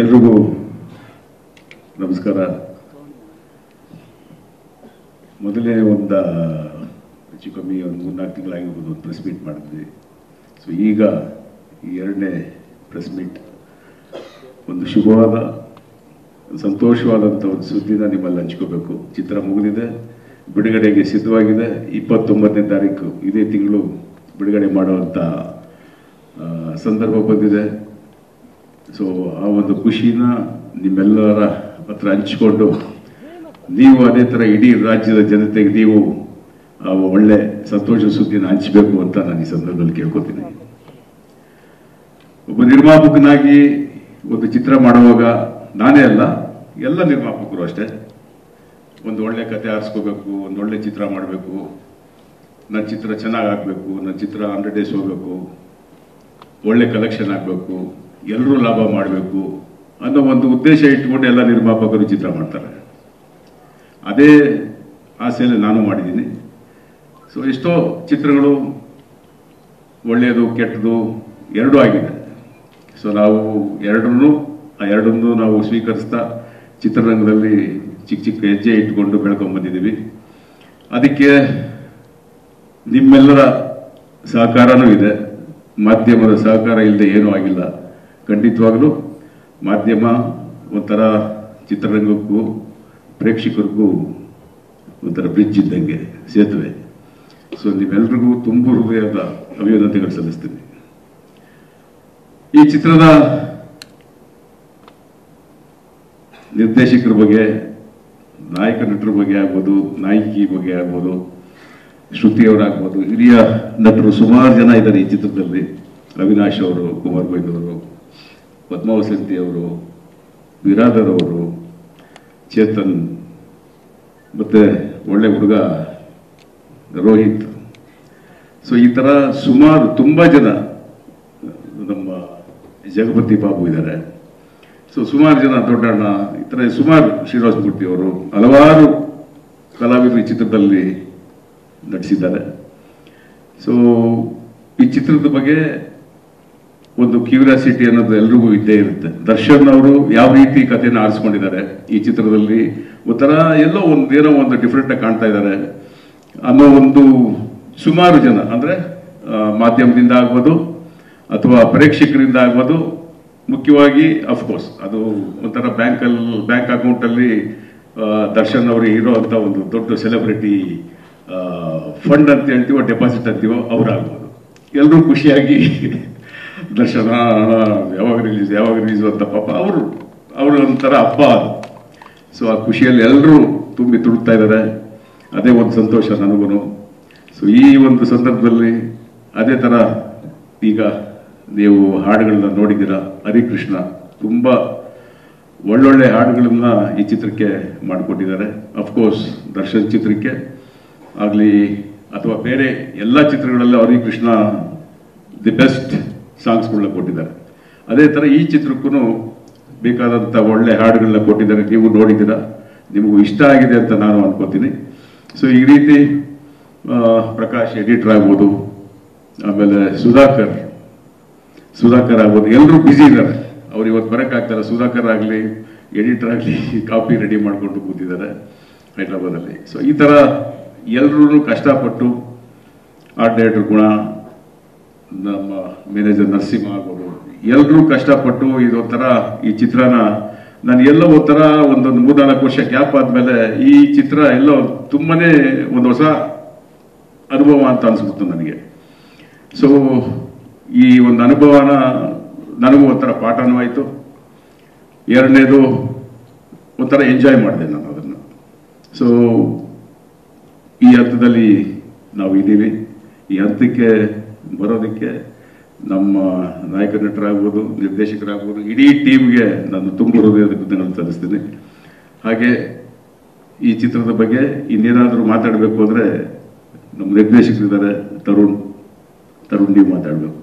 ಎಲ್ರಿಗೂ ನಮಸ್ಕಾರ. ಮೊದಲೇ ಹೆಚ್ಚು ಕಮ್ಮಿ 3-4 ತಿಂಗಳಾಗಿರ್ಬೋದು ಒಂದು ಪ್ರೆಸ್ ಮೀಟ್ ಮಾಡಿದ್ವಿ. ಸೊ ಈಗ ಈ ಎರಡನೇ ಪ್ರೆಸ್ ಮೀಟ್ ಒಂದು ಶುಭವಾದ ಸಂತೋಷವಾದಂಥ ಒಂದು ಸುದ್ದಿನ ನಿಮ್ಮಲ್ಲಿ ಹಂಚ್ಕೋಬೇಕು. ಚಿತ್ರ ಮುಗಿದಿದೆ, ಬಿಡುಗಡೆಗೆ ಸಿದ್ಧವಾಗಿದೆ. 29ನೇ ತಾರೀಕು ಇದೇ ತಿಂಗಳು ಬಿಡುಗಡೆ ಮಾಡುವಂಥ ಸಂದರ್ಭ ಬಂದಿದೆ. ಸೊ ಆ ಒಂದು ಖುಷಿನ ನಿಮ್ಮೆಲ್ಲರ ಹತ್ರ ಹಂಚಿಕೊಂಡು ನೀವು ಅದೇ ಥರ ಇಡೀ ರಾಜ್ಯದ ಜನತೆಗೆ ನೀವು ಒಳ್ಳೆ ಸಂತೋಷ ಸುದ್ದಿನ ಹಂಚಬೇಕು ಅಂತ ನಾನು ಈ ಸಂದರ್ಭದಲ್ಲಿ ಕೇಳ್ಕೊತೀನಿ. ಒಬ್ಬ ನಿರ್ಮಾಪಕನಾಗಿ ಒಂದು ಚಿತ್ರ ಮಾಡುವಾಗ ನಾನೇ ಅಲ್ಲ, ಎಲ್ಲ ನಿರ್ಮಾಪಕರು ಅಷ್ಟೇ, ಒಂದು ಒಳ್ಳೆ ಕತೆ ಆರಿಸ್ಕೋಬೇಕು, ಒಂದು ಒಳ್ಳೆ ಚಿತ್ರ ಮಾಡಬೇಕು, ನನ್ನ ಚಿತ್ರ ಚೆನ್ನಾಗಾಗಬೇಕು, ನನ್ನ ಚಿತ್ರ 100 days ಹೋಗಬೇಕು, ಒಳ್ಳೆ ಕಲೆಕ್ಷನ್ ಆಗಬೇಕು, ಎಲ್ಲರೂ ಲಾಭ ಮಾಡಬೇಕು ಅನ್ನೋ ಒಂದು ಉದ್ದೇಶ ಇಟ್ಕೊಂಡು ಎಲ್ಲ ನಿರ್ಮಾಪಕರು ಚಿತ್ರ ಮಾಡ್ತಾರೆ. ಅದೇ ಆಸೆಯಲ್ಲಿ ನಾನು ಮಾಡಿದ್ದೀನಿ. ಸೊ ಎಷ್ಟೋ ಚಿತ್ರಗಳು ಒಳ್ಳೆಯದು ಕೆಟ್ಟದು ಎರಡೂ ಆಗಿದೆ. ಸೊ ನಾವು ಎರಡನ್ನೂ ನಾವು ಸ್ವೀಕರಿಸ್ತಾ ಚಿತ್ರರಂಗದಲ್ಲಿ ಚಿಕ್ಕ ಚಿಕ್ಕ ಹೆಜ್ಜೆ ಇಟ್ಕೊಂಡು ಬೆಳ್ಕೊಂಡ್ಬಂದಿದ್ದೀವಿ. ಅದಕ್ಕೆ ನಿಮ್ಮೆಲ್ಲರ ಸಹಕಾರನೂ ಇದೆ. ಮಾಧ್ಯಮದ ಸಹಕಾರ ಇಲ್ಲದೆ ಏನೂ ಆಗಿಲ್ಲ. ಖಂಡಿತವಾಗಲೂ ಮಾಧ್ಯಮ ಒಂಥರ ಚಿತ್ರರಂಗಕ್ಕೂ ಪ್ರೇಕ್ಷಕರಿಗೂ ಒಂಥರ ಬ್ರಿಡ್ಜ್ ಇದ್ದಂಗೆ, ಸೇತುವೆ. ಸೊ ನೀವೆಲ್ರಿಗೂ ತುಂಬ ಹೃದಯದ ಅಭಿನಂದನೆಗಳು ಸಲ್ಲಿಸ್ತೀನಿ. ಈ ಚಿತ್ರದ ನಿರ್ದೇಶಕರ ಬಗ್ಗೆ, ನಾಯಕ ನಟರ ಬಗ್ಗೆ ಆಗ್ಬೋದು, ನಾಯಕಿ ಬಗ್ಗೆ ಆಗ್ಬೋದು, ಶ್ರುತಿಯವರಾಗ್ಬೋದು, ಹಿರಿಯ ನಟರು ಸುಮಾರು ಜನ ಇದ್ದಾರೆ ಈ ಚಿತ್ರದಲ್ಲಿ. ಅವಿನಾಶ್ ಅವರು, ಕುಮಾರ್ ಬೈದವರು, ಪದ್ಮಾವಸಂತಿ ಅವರು, ಬಿರಾದರ್ ಅವರು, ಚೇತನ್, ಮತ್ತೆ ಒಳ್ಳೆ ಹುಡುಗ ರೋಹಿತ್. ಸೊ ಈ ಥರ ಸುಮಾರು ತುಂಬ ಜನ, ನಮ್ಮ ಜಗಪತಿ ಬಾಬು ಇದ್ದಾರೆ. ಸೊ ಸುಮಾರು ಜನ, ದೊಡ್ಡಣ್ಣ, ಈ ಥರ ಸುಮಾರು, ಶ್ರೀನಿವಾಸ ಮೂರ್ತಿ ಅವರು, ಹಲವಾರು ಕಲಾವಿದರು ಈ ಚಿತ್ರದಲ್ಲಿ ನಟಿಸಿದ್ದಾರೆ. ಸೊ ಈ ಚಿತ್ರದ ಬಗ್ಗೆ ಒಂದು ಕ್ಯೂರಿಯಾಸಿಟಿ ಅನ್ನೋದು ಎಲ್ರಿಗೂ ಇದ್ದೇ ಇರುತ್ತೆ. ದರ್ಶನ್ ಅವರು ಯಾವ ರೀತಿ ಕಥೆನ ಆರಿಸ್ಕೊಂಡಿದ್ದಾರೆ ಈ ಚಿತ್ರದಲ್ಲಿ, ಒಂಥರ ಏನೋ ಒಂದು ಡಿಫ್ರೆಂಟ್ ಆಗಿ ಕಾಣ್ತಾ ಇದ್ದಾರೆ ಅನ್ನೋ ಒಂದು ಸುಮಾರು ಜನ, ಅಂದರೆ ಮಾಧ್ಯಮದಿಂದ ಆಗ್ಬೋದು ಅಥವಾ ಪ್ರೇಕ್ಷಕರಿಂದ ಆಗ್ಬೋದು, ಮುಖ್ಯವಾಗಿ ಅಫ್ಕೋರ್ಸ್ ಅದು ಒಂಥರ ಬ್ಯಾಂಕ್ ಅಕೌಂಟಲ್ಲಿ ದರ್ಶನ್ ಅವರು ಇರೋ ಅಂತ ಒಂದು ದೊಡ್ಡ ಸೆಲೆಬ್ರಿಟಿ ಫಂಡ್ ಅಂತ ಹೇಳ್ತೀವೋ, ಡೆಪಾಸಿಟ್ ಅಂತೀವೋ, ಅವರಾಗ್ಬೋದು. ಎಲ್ಲರೂ ಖುಷಿಯಾಗಿ ದರ್ಶನ ಯಾವಾಗ ರಿಲೀಸ್ ಅಂತ ಪಾಪ ಅವರು ಒಂಥರ ಹಬ್ಬ ಅದು. ಸೊ ಆ ಖುಷಿಯಲ್ಲಿ ಎಲ್ಲರೂ ತುಂಬಿ ತುಳುಕ್ತಾ ಇದ್ದಾರೆ. ಅದೇ ಒಂದು ಸಂತೋಷ ನನಗೂ. ಸೊ ಈ ಒಂದು ಸಂದರ್ಭದಲ್ಲಿ ಅದೇ ಥರ ಈಗ ನೀವು ಹಾಡುಗಳನ್ನ ನೋಡಿದ್ದೀರಾ. ಹರಿಕೃಷ್ಣ ತುಂಬ ಒಳ್ಳೊಳ್ಳೆ ಹಾಡುಗಳನ್ನ ಈ ಚಿತ್ರಕ್ಕೆ ಮಾಡಿಕೊಟ್ಟಿದ್ದಾರೆ. ಅಫ್ಕೋರ್ಸ್ ದರ್ಶನ್ ಚಿತ್ರಕ್ಕೆ ಆಗಲಿ ಅಥವಾ ಬೇರೆ ಎಲ್ಲ ಚಿತ್ರಗಳಲ್ಲೂ ಹರಿಕೃಷ್ಣ ದಿ ಬೆಸ್ಟ್ ಸಾಂಗ್ಸ್ಗಳನ್ನ ಕೊಟ್ಟಿದ್ದಾರೆ. ಅದೇ ಥರ ಈ ಚಿತ್ರಕ್ಕೂ ಬೇಕಾದಂಥ ಒಳ್ಳೆ ಹಾಡುಗಳನ್ನ ಕೊಟ್ಟಿದ್ದಾರೆ. ನೀವು ನೋಡಿದ್ದೀರಾ, ನಿಮಗೂ ಇಷ್ಟ ಆಗಿದೆ ಅಂತ ನಾನು ಅನ್ಕೋತೀನಿ. ಸೊ ಈ ರೀತಿ ಪ್ರಕಾಶ್ ಎಡಿಟರ್ ಆಗ್ಬೋದು, ಆಮೇಲೆ ಸುಧಾಕರ್ ಆಗ್ಬೋದು, ಎಲ್ಲರೂ ಬ್ಯುಸಿ ಇದ್ದಾರೆ. ಅವ್ರು ಇವತ್ತು ಬರೋಕ್ಕಾಗ್ತಾರೆ. ಸುಧಾಕರ್ ಆಗಲಿ, ಎಡಿಟರ್ ಆಗಲಿ, ಕಾಪಿ ರೆಡಿ ಮಾಡಿಕೊಂಡು ಕೂತಿದ್ದಾರೆ ಹೈದ್ರಾಬಾದಲ್ಲಿ. ಸೊ ಈ ಥರ ಎಲ್ಲರೂ ಕಷ್ಟಪಟ್ಟು, ಆರ್ಟ್ ಡೈರೆಕ್ಟರ್ ಗುಣ, ನಮ್ಮ ಮ್ಯಾನೇಜರ್ ನರಸಿಂಹ ಆಗ್ಬೋದು, ಎಲ್ಲರೂ ಕಷ್ಟಪಟ್ಟು ಇದೊಂಥರ ಈ ಚಿತ್ರನ ನಾನು ಎಲ್ಲೋ ಒಂಥರ ಒಂದೊಂದು 3-4 ವರ್ಷ ಗ್ಯಾಪ್ ಆದಮೇಲೆ ಈ ಚಿತ್ರ ಎಲ್ಲೋ ತುಂಬನೇ ಒಂದು ಹೊಸ ಅನುಭವ ಅಂತ ಅನಿಸ್ಬಿಡ್ತು ನನಗೆ. ಸೊ ಈ ಒಂದು ಅನುಭವನ ನನಗೂ ಒಂಥರ ಪಾಠನೂ ಆಯಿತು. ಎರಡನೇದು ಒಂಥರ ಎಂಜಾಯ್ ಮಾಡಿದೆ ನಾನು ಅದನ್ನು. ಸೊ ಈ ಹಂತದಲ್ಲಿ ನಾವು ಇದ್ದೀವಿ. ಈ ಹಂತಕ್ಕೆ ಬರೋದಕ್ಕೆ ನಮ್ಮ ನಾಯಕ ನಟರಾಗ್ಬೋದು, ನಿರ್ದೇಶಕರಾಗ್ಬೋದು, ಇಡೀ ಟೀಮ್ಗೆ ನಾನು ತುಂಬ ಹೃದಯದ ಕೃತಜ್ಞತೆಗಳನ್ನು ಸಲ್ಲಿಸ್ತೀನಿ. ಹಾಗೆ ಈ ಚಿತ್ರದ ಬಗ್ಗೆ ಇನ್ನೇನಾದರೂ ಮಾತಾಡಬೇಕು ಅಂದರೆ ನಮ್ಮ ನಿರ್ದೇಶಕರಿದ್ದಾರೆ, ತರುಣ್ ನೀವು ಮಾತಾಡಬೇಕು.